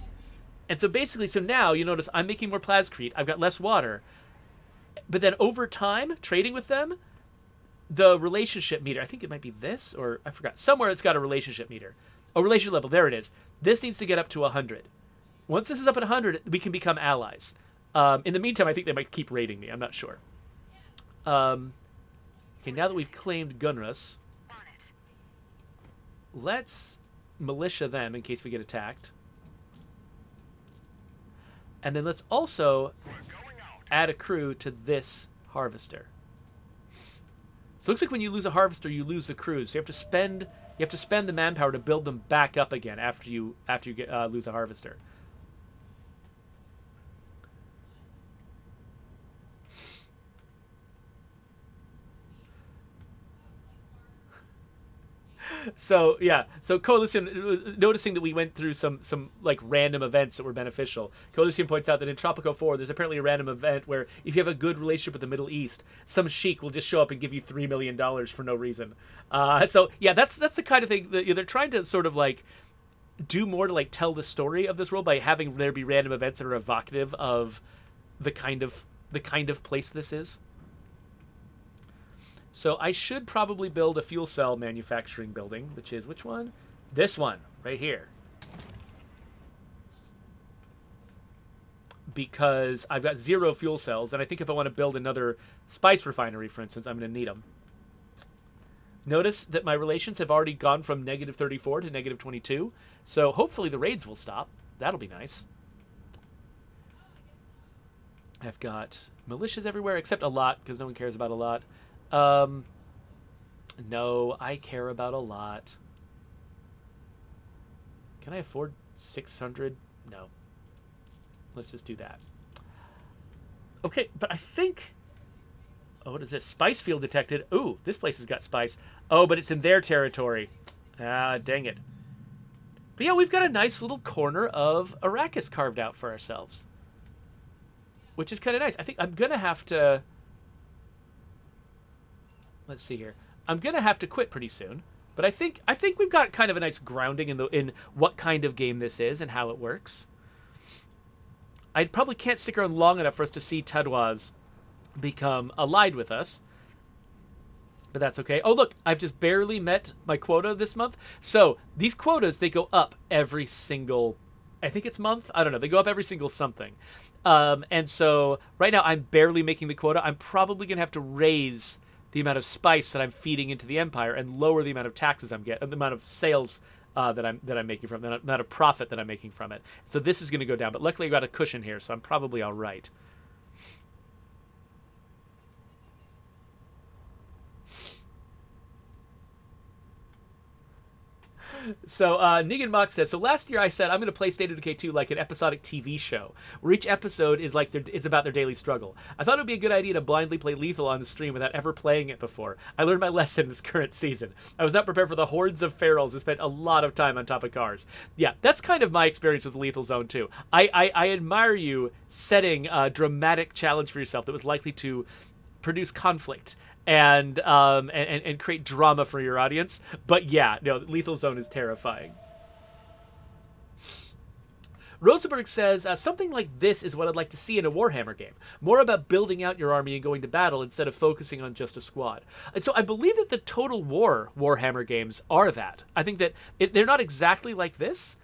And so basically, so now you notice I'm making more plascrete. I've got less water. But then over time, trading with them, the relationship meter, I think it might be this, or I forgot. Somewhere it's got a relationship meter. Oh, relationship level, there it is. This needs to get up to 100. Once this is up at 100, we can become allies. In the meantime, I think they might keep raiding me. I'm not sure. Okay, now that we've claimed Gunrus, let's militia them in case we get attacked. And then let's also add a crew to this harvester. So it looks like when you lose a harvester, you lose the crews. So you have to spend the manpower to build them back up again after you lose a harvester. So yeah, so Coalition, noticing that we went through some like random events that were beneficial, Coalition points out that in Tropico 4 there's apparently a random event where if you have a good relationship with the Middle East, some sheik will just show up and give you $3 million for no reason. So yeah, that's the kind of thing that, you know, they're trying to sort of like do more to like tell the story of this world by having there be random events that are evocative of the kind of place this is. So I should probably build a fuel cell manufacturing building, which is which one? This one, right here. Because I've got 0 fuel cells, and I think if I want to build another spice refinery, for instance, I'm going to need them. Notice that my relations have already gone from -34 to -22, so hopefully the raids will stop. That'll be nice. I've got militias everywhere, except a lot, because no one cares about a lot. No, I care about a lot. Can I afford 600? No. Let's just do that. Okay, but I think... Oh, what is this? Spice field detected. Ooh, this place has got spice. Oh, but it's in their territory. Ah, dang it. But yeah, we've got a nice little corner of Arrakis carved out for ourselves, which is kind of nice. I think I'm going to have to... Let's see here. I'm going to have to quit pretty soon. But I think we've got kind of a nice grounding in what kind of game this is and how it works. I probably can't stick around long enough for us to see Tadwaz become allied with us. But that's okay. Oh, look, I've just barely met my quota this month. So these quotas, they go up every single... I think it's month. I don't know. They go up every single something. And so right now I'm barely making the quota. I'm probably going to have to raise the amount of spice that I'm feeding into the Empire and lower the amount of taxes I'm getting, the amount of sales that I'm making from, the amount of profit that I'm making from it. So this is going to go down. But luckily I got a cushion here, so I'm probably all right. So Negan Mock says, so last year I said I'm going to play State of Decay 2 like an episodic TV show, where each episode is like it's about their daily struggle. I thought it would be a good idea to blindly play Lethal on the stream without ever playing it before. I learned my lesson this current season. I was not prepared for the hordes of ferals who spent a lot of time on top of cars. Yeah, that's kind of my experience with Lethal Zone 2. I admire you setting a dramatic challenge for yourself that was likely to produce conflict and create drama for your audience. But yeah, no, Lethal Zone is terrifying. Rosenberg says, something like this is what I'd like to see in a Warhammer game. More about building out your army and going to battle instead of focusing on just a squad. And so I believe that the Total War Warhammer games are that. I think that they're not exactly like this.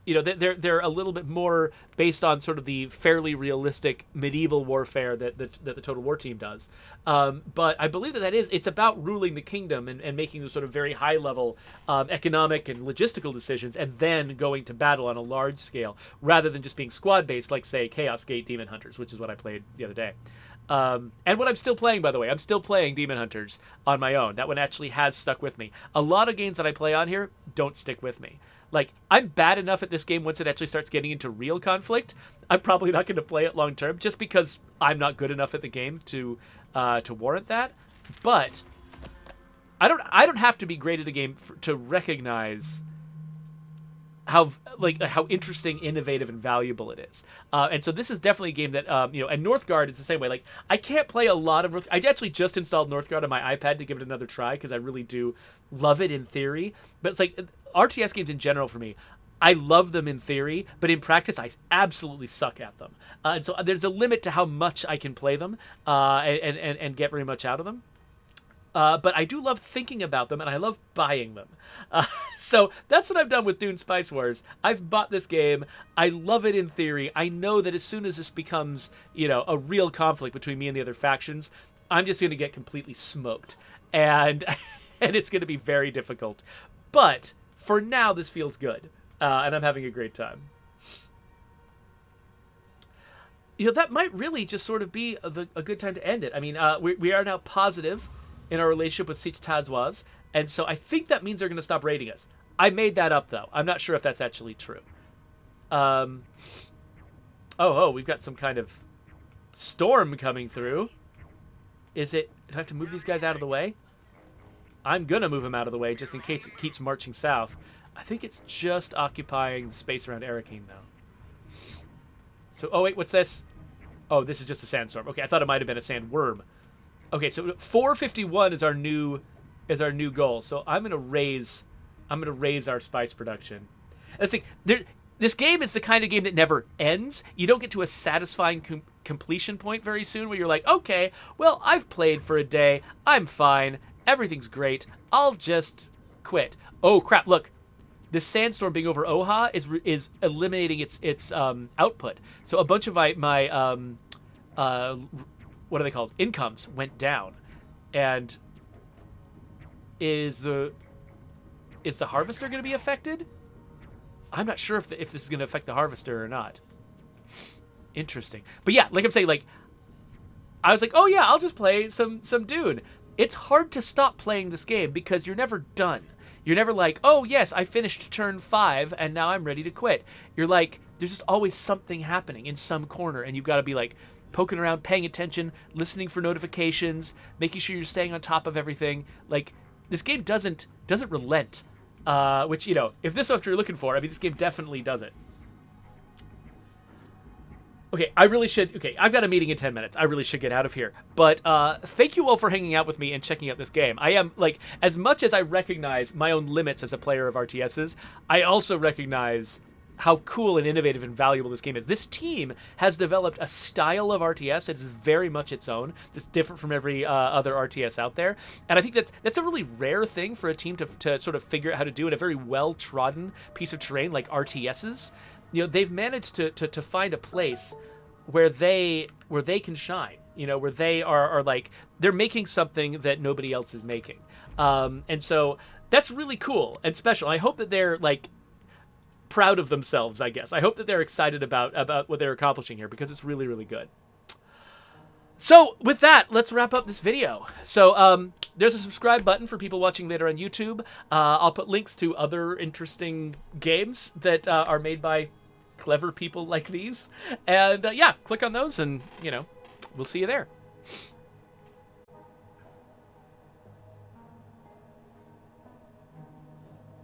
They're a little bit more based on sort of the fairly realistic medieval warfare that the Total War team does. But I believe it's about ruling the kingdom and making those sort of very high level economic and logistical decisions and then going to battle on a large scale rather than just being squad based like, say, Chaos Gate Demon Hunters, which is what I played the other day. And what I'm still playing, by the way, I'm still playing Demon Hunters on my own. That one actually has stuck with me. A lot of games that I play on here don't stick with me. Like, I'm bad enough at this game once it actually starts getting into real conflict. I'm probably not going to play it long term just because I'm not good enough at the game to warrant that. But I don't have to be great at a game to recognize how interesting, innovative, and valuable it is. And so this is definitely a game that, and Northgard is the same way. Like, I can't play a lot of I actually just installed Northgard on my iPad to give it another try because I really do love it in theory. But it's like, RTS games in general for me, I love them in theory, but in practice, I absolutely suck at them. And so there's a limit to how much I can play them and get very much out of them. But I do love thinking about them, and I love buying them. So that's what I've done with Dune Spice Wars. I've bought this game. I love it in theory. I know that as soon as this becomes, a real conflict between me and the other factions, I'm just going to get completely smoked. And and it's going to be very difficult. But for now, this feels good. And I'm having a great time. That might really just sort of be a good time to end it. I mean, we are now positive in our relationship with Siege Tazwaz, and so I think that means they're going to stop raiding us. I made that up, though. I'm not sure if that's actually true. We've got some kind of storm coming through. Do I have to move these guys out of the way? I'm going to move them out of the way just in case it keeps marching south. I think it's just occupying the space around Arrakis, though. So, wait, what's this? Oh, this is just a sandstorm. Okay, I thought it might have been a sandworm. Okay, so 451 is our new goal. So I'm gonna raise our spice production. Let's think. this game is the kind of game that never ends. You don't get to a satisfying completion point very soon where you're like, okay, well, I've played for a day. I'm fine. Everything's great. I'll just quit. Oh, crap. Look, this sandstorm being over Oha is eliminating its output. So a bunch of my what are they called? Incomes went down. And is the harvester going to be affected? I'm not sure if this is going to affect the harvester or not. Interesting. But yeah, like I'm saying, like, I was like, oh yeah, I'll just play some Dune. It's hard to stop playing this game because you're never done. You're never like, oh yes, I finished turn 5 and now I'm ready to quit. You're like, there's just always something happening in some corner, and you've got to be like poking around, paying attention, listening for notifications, making sure you're staying on top of everything. Like, this game doesn't relent. Which, you know, if this is what you're looking for, I mean, this game definitely does it. Okay, I've got a meeting in 10 minutes. I really should get out of here. But thank you all for hanging out with me and checking out this game. I am, like, as much as I recognize my own limits as a player of RTSs, I also recognize how cool and innovative and valuable this game is. This team has developed a style of RTS that's very much its own. It's different from every other RTS out there. And I think that's a really rare thing for a team to sort of figure out how to do in a very well-trodden piece of terrain like RTSs. You know, they've managed to find a place where they can shine, you know, where they are like, they're making something that nobody else is making. And so that's really cool and special. I hope that they're, like, proud of themselves, I guess. I hope that they're excited about what they're accomplishing here, because it's really, really good. So with that, let's wrap up this video. So there's a subscribe button for people watching later on YouTube. I'll put links to other interesting games that are made by clever people like these. And yeah, click on those and, you know, we'll see you there.